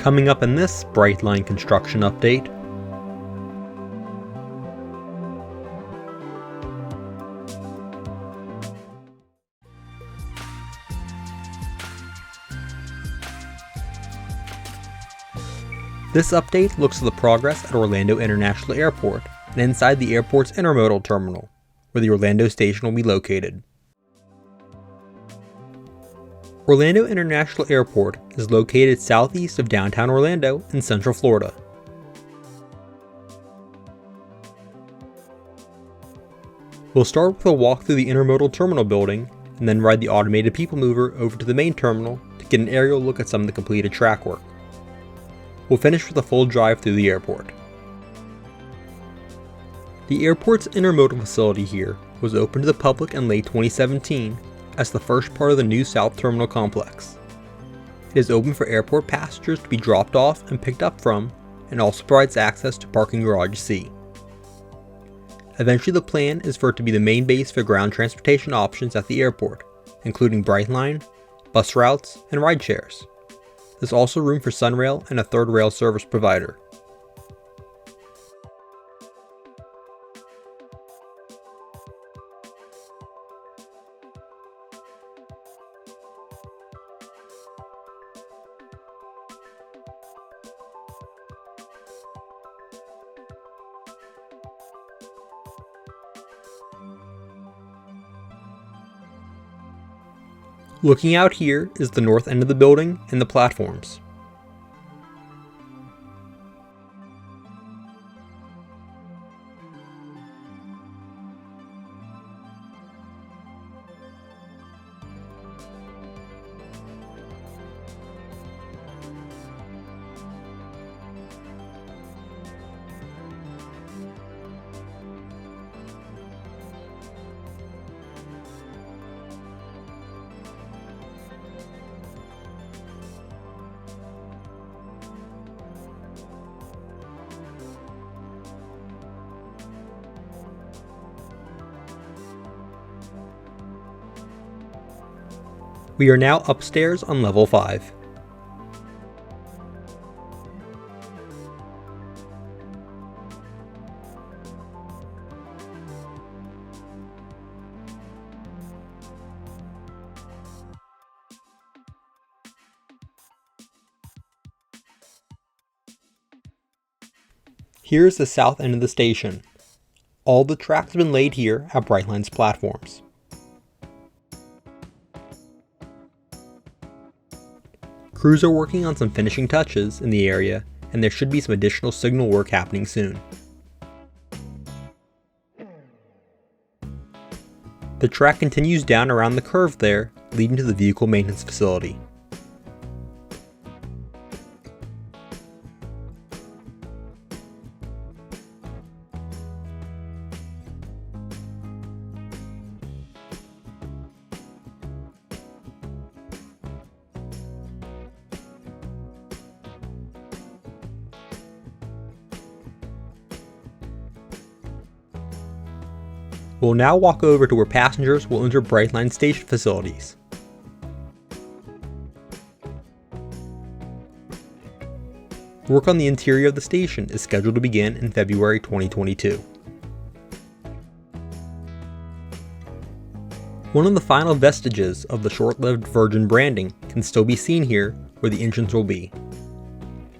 Coming up in this Brightline construction update, this update looks at the progress at Orlando International Airport and inside the airport's Intermodal terminal, where the Orlando station will be located. Orlando International Airport is located southeast of downtown Orlando in Central Florida. We'll start with a walk through the Intermodal terminal building and then ride the automated people mover over to the main terminal to get an aerial look at some of the completed track work. We'll finish with a full drive through the airport. The airport's intermodal facility here was opened to the public in late 2017 as the first part of the new South Terminal complex. It is open for airport passengers to be dropped off and picked up from, and also provides access to parking garage C. Eventually the plan is for it to be the main base for ground transportation options at the airport, including Brightline, bus routes, and ride shares. There's also room for Sunrail and a third rail service provider. Looking out here is the north end of the building and the platforms. We are now upstairs on level 5. Here is the south end of the station. All the tracks have been laid here at Brightline's platforms. Crews are working on some finishing touches in the area, and there should be some additional signal work happening soon. The track continues down around the curve there, leading to the vehicle maintenance facility. We'll now walk over to where passengers will enter Brightline station facilities. Work on the interior of the station is scheduled to begin in February 2022. One of the final vestiges of the short-lived Virgin branding can still be seen here where the entrance will be.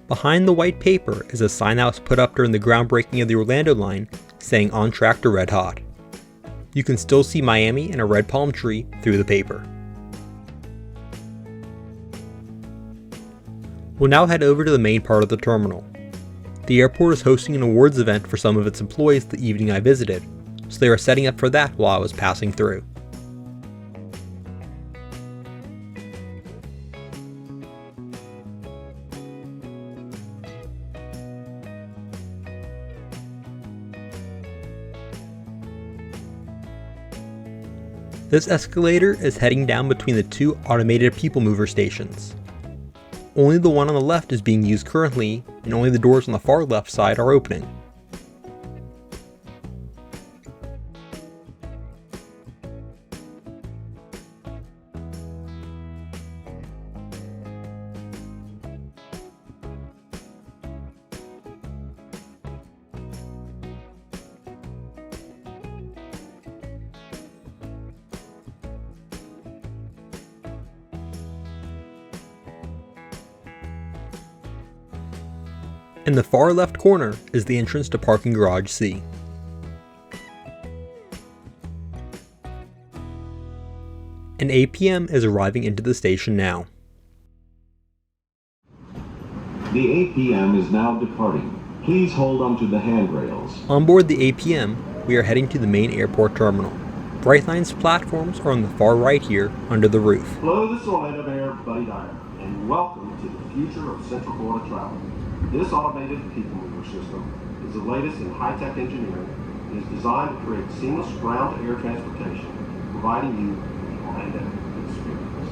Behind the white paper is a sign that was put up during the groundbreaking of the Orlando line saying "On Track to Red Hot." You can still see Miami and a red palm tree through the paper. We'll now head over to the main part of the terminal. The airport is hosting an awards event for some of its employees the evening I visited, so they were setting up for that while I was passing through. This escalator is heading down between the two automated people mover stations. Only the one on the left is being used currently, and only the doors on the far left side are opening. In the far left corner is the entrance to Parking Garage C. An APM is arriving into the station now. The APM is now departing. Please hold onto the handrails. On board the APM, we are heading to the main airport terminal. Brightline's platforms are on the far right here, under the roof. Hello, this is Orlando Mayor Buddy Dyer, and welcome to the future of Central Florida travel. This automated people mover system is the latest in high-tech engineering and is designed to create seamless ground-to-air transportation, providing you with the Orlando experience.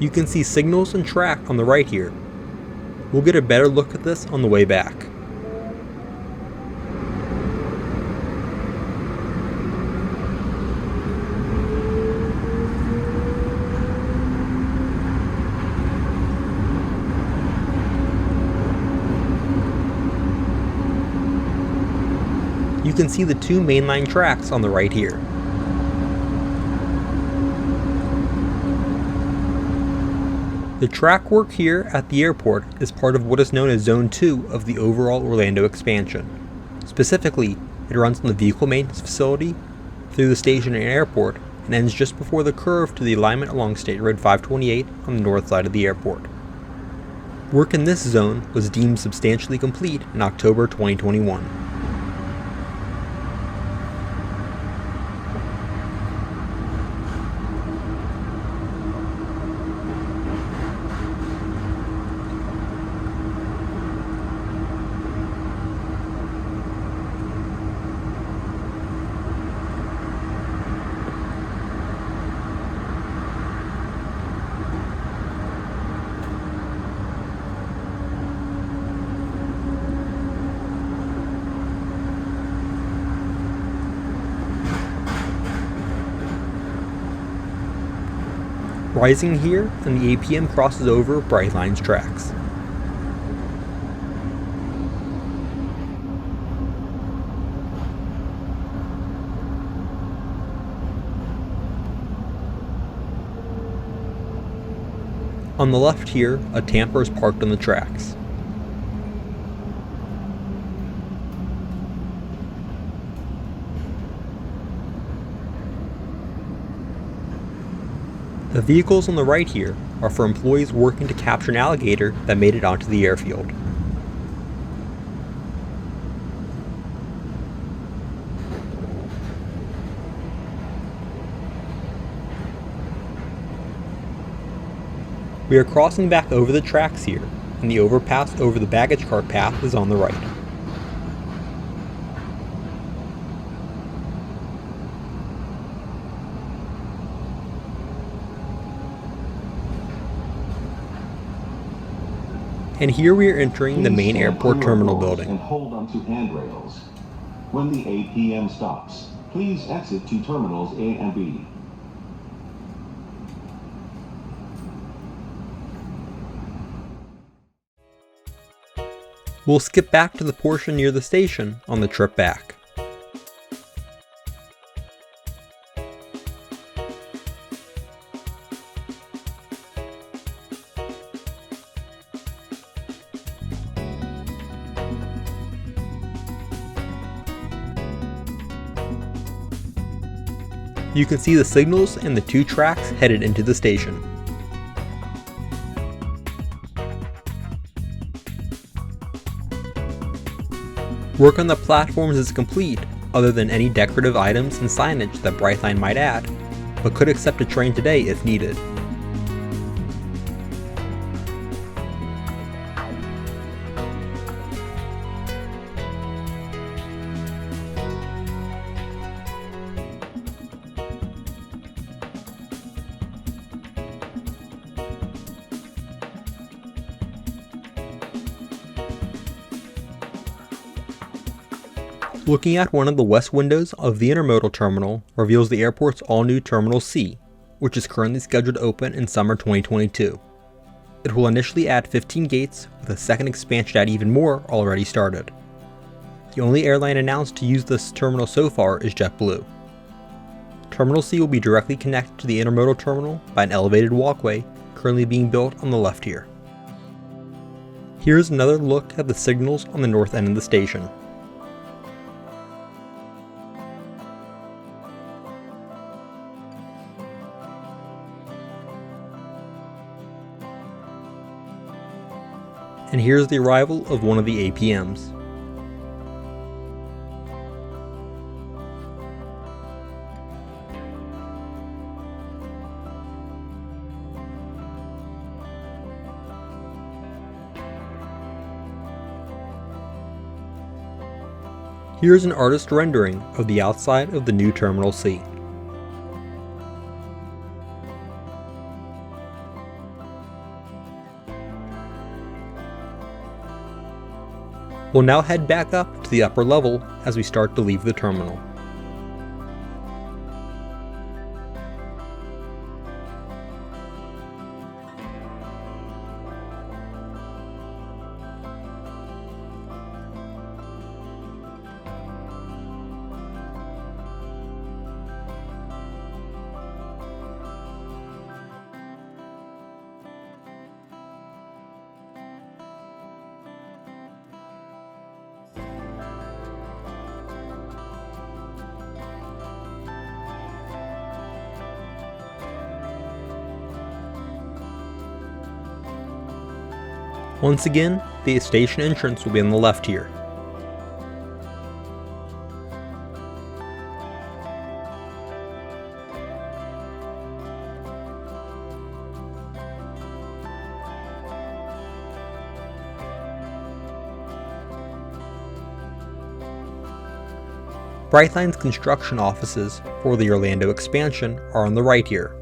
You can see signals and track on the right here. We'll get a better look at this on the way back. You can see the two mainline tracks on the right here. The track work here at the airport is part of what is known as Zone 2 of the overall Orlando expansion. Specifically, it runs from the vehicle maintenance facility through the station and airport and ends just before the curve to the alignment along State Road 528 on the north side of the airport. Work in this zone was deemed substantially complete in October 2021. Rising here, and the APM crosses over Brightline's tracks. On the left here, a tamper is parked on the tracks. The vehicles on the right here are for employees working to capture an alligator that made it onto the airfield. We are crossing back over the tracks here, and the overpass over the baggage car path is on the right. And here we are entering the main airport terminal building. And hold onto handrails. When the APM stops, please exit to terminals A and B. We'll skip back to the portion near the station on the trip back. You can see the signals and the two tracks headed into the station. Work on the platforms is complete, other than any decorative items and signage that Brightline might add, but could accept a train today if needed. Looking at one of the west windows of the Intermodal terminal reveals the airport's all-new Terminal C, which is currently scheduled to open in summer 2022. It will initially add 15 gates, with a second expansion to add even more already started. The only airline announced to use this terminal so far is JetBlue. Terminal C will be directly connected to the Intermodal terminal by an elevated walkway currently being built on the left here. Here's another look at the signals on the north end of the station. And here's the arrival of one of the APMs. Here's an artist rendering of the outside of the new Terminal C. We'll now head back up to the upper level as we start to leave the terminal. Once again, the station entrance will be on the left here. Brightline's construction offices for the Orlando expansion are on the right here.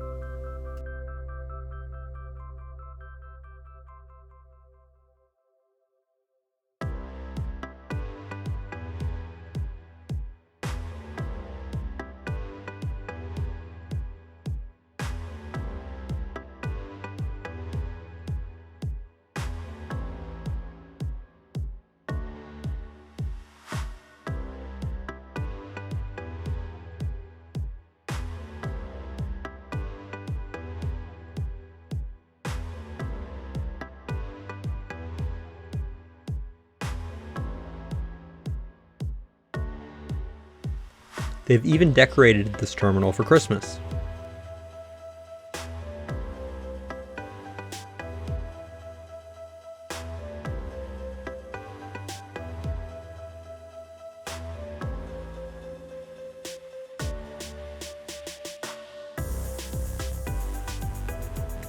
They've even decorated this terminal for Christmas.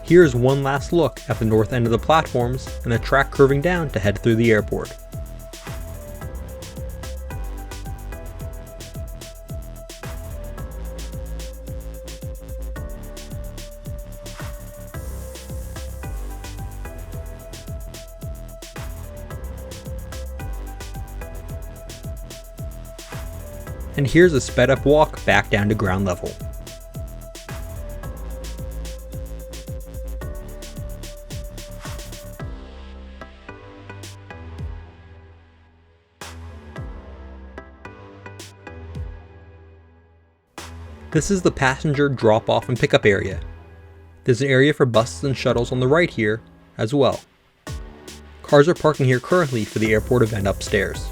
Here's one last look at the north end of the platforms and the track curving down to head through the airport. And here's a sped up walk back down to ground level. This is the passenger drop-off and pickup area. There's an area for buses and shuttles on the right here as well. Cars are parking here currently for the airport event upstairs.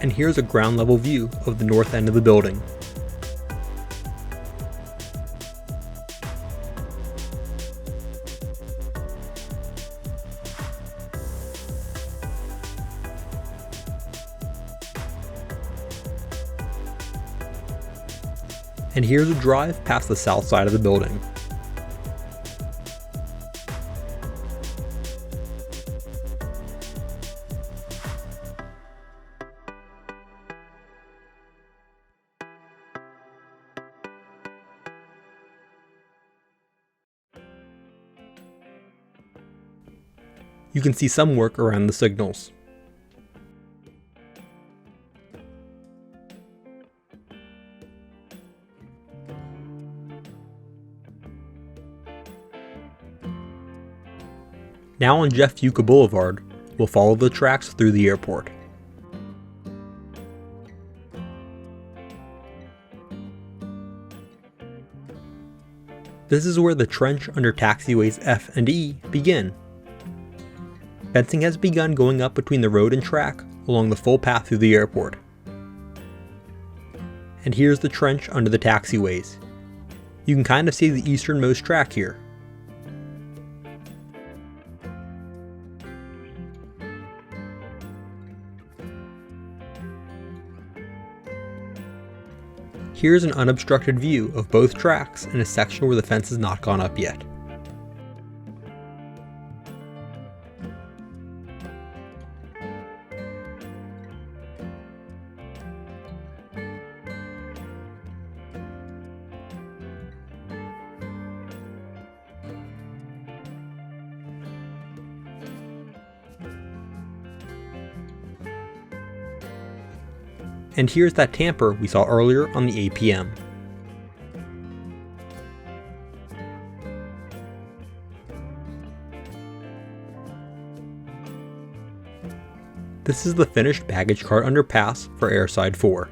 And here's a ground level view of the north end of the building. And here's a drive past the south side of the building. You can see some work around the signals. Now on Jeff Fuca Boulevard, we'll follow the tracks through the airport. This is where the trench under taxiways F and E begin. Fencing has begun going up between the road and track along the full path through the airport. And here's the trench under the taxiways. You can kind of see the easternmost track here. Here's an unobstructed view of both tracks in a section where the fence has not gone up yet. And here's that tamper we saw earlier on the APM. This is the finished baggage car underpass for Airside 4.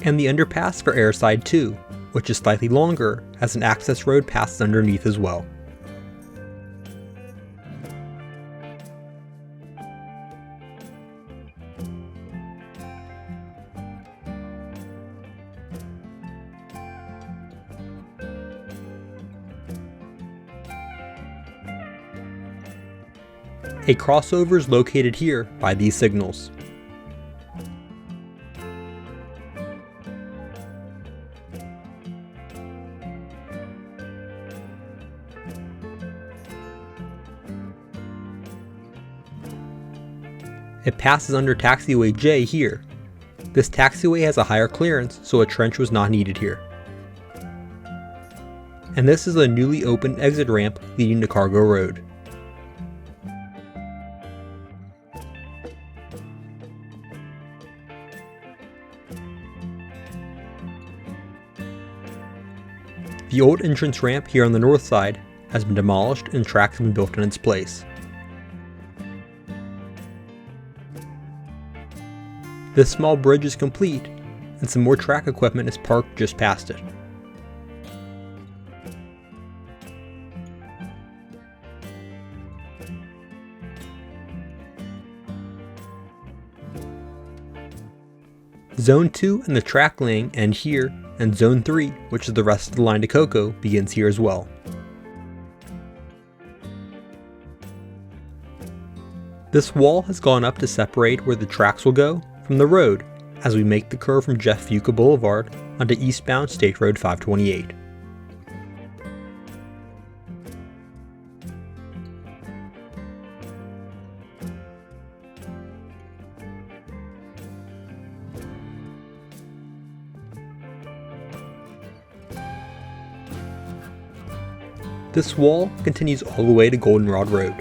And the underpass for Airside 2, which is slightly longer, as an access road passes underneath as well. A crossover is located here by these signals. It passes under taxiway J here. This taxiway has a higher clearance, so a trench was not needed here. And this is a newly opened exit ramp leading to Cargo Road. The old entrance ramp here on the north side has been demolished and tracks have been built in its place. This small bridge is complete, and some more track equipment is parked just past it. Zone 2 and the track laying end here, and Zone 3, which is the rest of the line to Cocoa, begins here as well. This wall has gone up to separate where the tracks will go from the road as we make the curve from Jeff Fuca Boulevard onto eastbound State Road 528. This wall continues all the way to Goldenrod Road.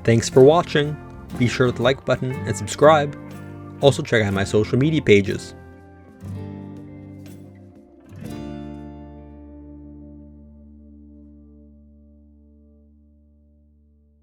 Thanks for watching. Be sure to hit the like button and subscribe. Also check out my social media pages.